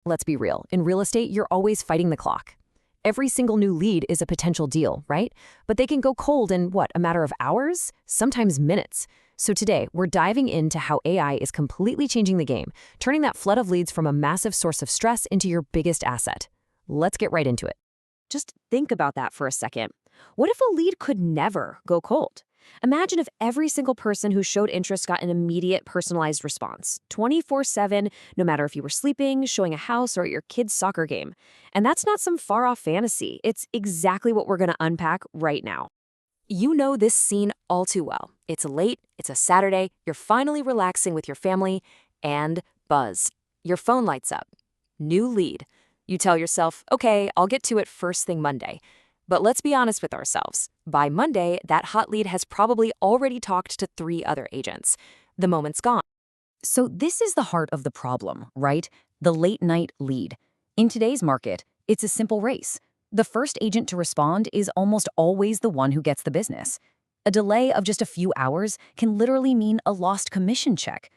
Let's be real. In real estate, you're always fighting the clock. Every single new lead is a potential deal, right? But they can go cold in, what, a matter of hours? Sometimes minutes. So today, we're diving into how AI is completely changing the game, turning that flood of leads from a massive source of stress into your biggest asset. Let's get right into it. Just think about that for a second. What if a lead could never go cold? Imagine if every single person who showed interest got an immediate personalized response, 24/7, no matter if you were sleeping, showing a house, or at your kid's soccer game. And that's not some far-off fantasy. It's exactly what we're going to unpack right now. You know this scene all too well. It's late, it's a Saturday, you're finally relaxing with your family, and buzz. Your phone lights up. New lead. You tell yourself, okay, I'll get to it first thing Monday. But let's be honest with ourselves. By Monday, that hot lead has probably already talked to 3 other agents. The moment's gone. So this is the heart of the problem, right? The late night lead. In today's market, it's a simple race. The first agent to respond is almost always the one who gets the business. A delay of just a few hours can literally mean a lost commission check.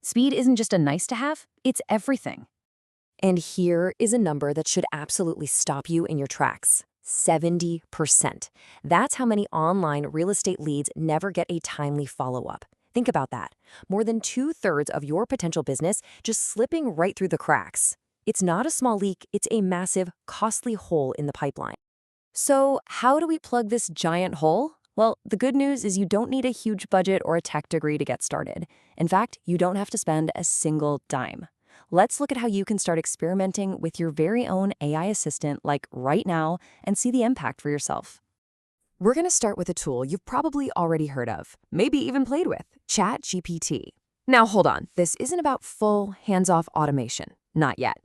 Speed isn't just a nice to have, it's everything. And here is a number that should absolutely stop you in your tracks. 70%. That's how many online real estate leads never get a timely follow-up. Think about that. More than 2/3 of your potential business just slipping right through the cracks. It's not a small leak, it's a massive, costly hole in the pipeline. So how do we plug this giant hole? Well, the good news is you don't need a huge budget or a tech degree to get started. In fact, you don't have to spend a single dime. Let's look at how you can start experimenting with your very own AI assistant like right now and see the impact for yourself. We're going to start with a tool you've probably already heard of, maybe even played with, ChatGPT. Now hold on, this isn't about full hands-off automation, not yet.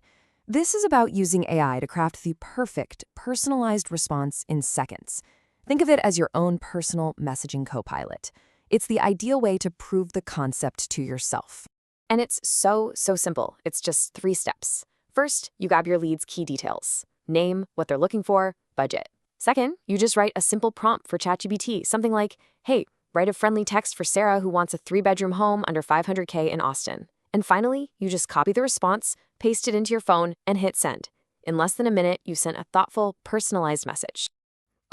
This is about using AI to craft the perfect, personalized response in seconds. Think of it as your own personal messaging co-pilot. It's the ideal way to prove the concept to yourself. And it's so simple. It's just 3 steps. First, you grab your lead's key details. Name, what they're looking for, budget. Second, you just write a simple prompt for ChatGPT, something like, hey, write a friendly text for Sarah who wants a 3-bedroom home under $500K in Austin. And finally, you just copy the response, paste it into your phone, and hit send. In less than a minute, you sent a thoughtful, personalized message.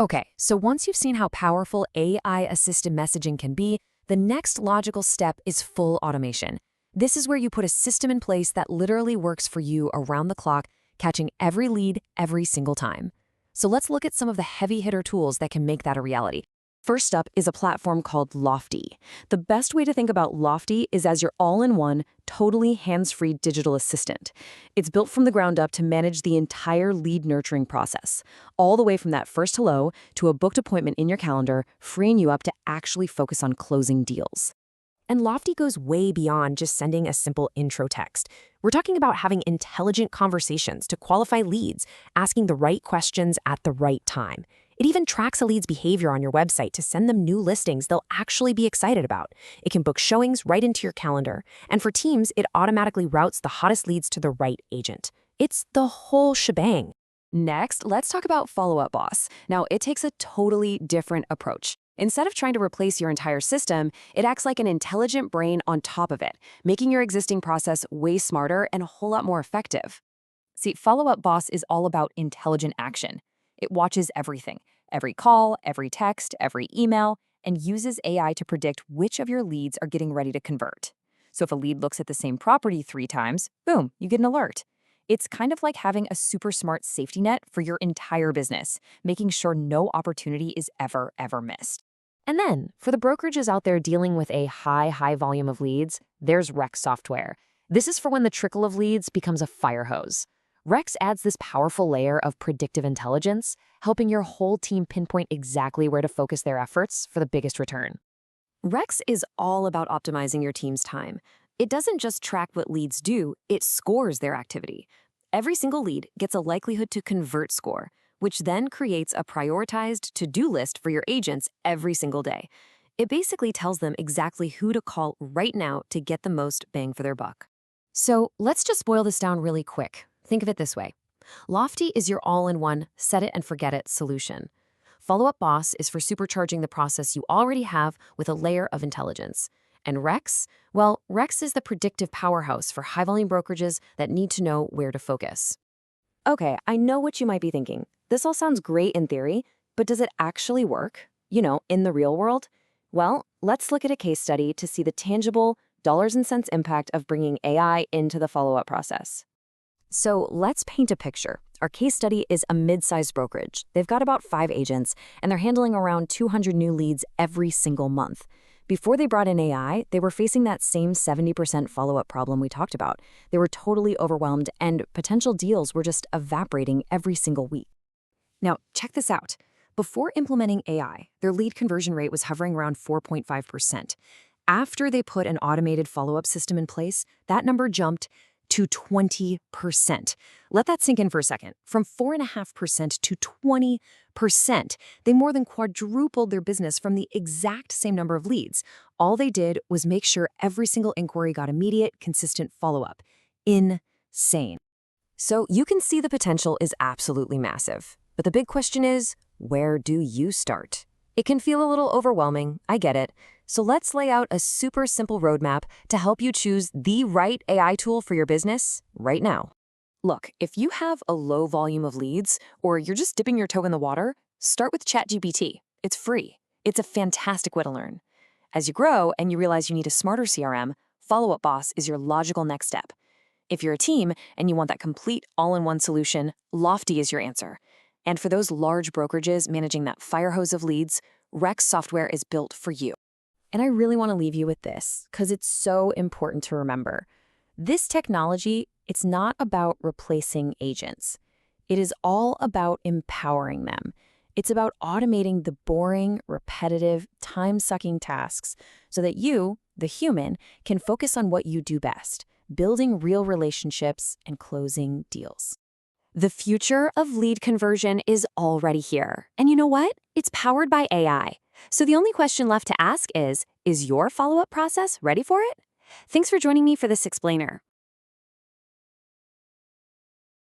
Okay, so once you've seen how powerful AI-assisted messaging can be, the next logical step is full automation. This is where you put a system in place that literally works for you around the clock, catching every lead every single time. So let's look at some of the heavy hitter tools that can make that a reality. First up is a platform called Lofty. The best way to think about Lofty is as your all-in-one, totally hands-free digital assistant. It's built from the ground up to manage the entire lead nurturing process, all the way from that first hello to a booked appointment in your calendar, freeing you up to actually focus on closing deals. And Lofty goes way beyond just sending a simple intro text. We're talking about having intelligent conversations to qualify leads, asking the right questions at the right time. It even tracks a lead's behavior on your website to send them new listings they'll actually be excited about. It can book showings right into your calendar. And for teams, it automatically routes the hottest leads to the right agent. It's the whole shebang. Next, let's talk about Follow-Up Boss. Now, it takes a totally different approach. Instead of trying to replace your entire system, it acts like an intelligent brain on top of it, making your existing process way smarter and a whole lot more effective. See, Follow-Up Boss is all about intelligent action. It watches everything, every call, every text, every email, and uses AI to predict which of your leads are getting ready to convert. So if a lead looks at the same property 3 times, boom, you get an alert. It's kind of like having a super smart safety net for your entire business, making sure no opportunity is ever missed. And then, for the brokerages out there dealing with a high volume of leads, there's Rex software. This is for when the trickle of leads becomes a fire hose. Rex adds this powerful layer of predictive intelligence, helping your whole team pinpoint exactly where to focus their efforts for the biggest return. Rex is all about optimizing your team's time. It doesn't just track what leads do, it scores their activity. Every single lead gets a likelihood to convert score, which then creates a prioritized to-do list for your agents every single day. It basically tells them exactly who to call right now to get the most bang for their buck. So let's just boil this down really quick. Think of it this way. Lofty is your all-in-one, set-it-and-forget-it solution. Follow-Up Boss is for supercharging the process you already have with a layer of intelligence. And Rex? Well, Rex is the predictive powerhouse for high-volume brokerages that need to know where to focus. Okay, I know what you might be thinking. This all sounds great in theory, but does it actually work? In the real world? Well, let's look at a case study to see the tangible dollars and cents impact of bringing AI into the follow-up process. So let's paint a picture. Our case study is a mid-sized brokerage. They've got about 5 agents, and they're handling around 200 new leads every single month. Before they brought in AI, they were facing that same 70% follow-up problem we talked about. They were totally overwhelmed, and potential deals were just evaporating every single week. Now, check this out. Before implementing AI, their lead conversion rate was hovering around 4.5%. After they put an automated follow-up system in place, that number jumped to 20%. Let that sink in for a second. From 4.5% to 20%, they more than quadrupled their business from the exact same number of leads. All they did was make sure every single inquiry got immediate, consistent follow-up. Insane. So you can see the potential is absolutely massive. But the big question is, where do you start? It can feel a little overwhelming, I get it. So let's lay out a super simple roadmap to help you choose the right AI tool for your business right now. Look, if you have a low volume of leads, or you're just dipping your toe in the water, start with ChatGPT. It's free. It's a fantastic way to learn. As you grow and you realize you need a smarter CRM, Follow Up Boss is your logical next step. If you're a team and you want that complete all-in-one solution, Lofty is your answer. And for those large brokerages managing that fire hose of leads, Rex software is built for you. And I really want to leave you with this, because it's so important to remember. This technology, it's not about replacing agents. It is all about empowering them. It's about automating the boring, repetitive, time-sucking tasks so that you, the human, can focus on what you do best, building real relationships and closing deals. The future of lead conversion is already here. And you know what? It's powered by AI. So the only question left to ask is your follow-up process ready for it? Thanks for joining me for this explainer.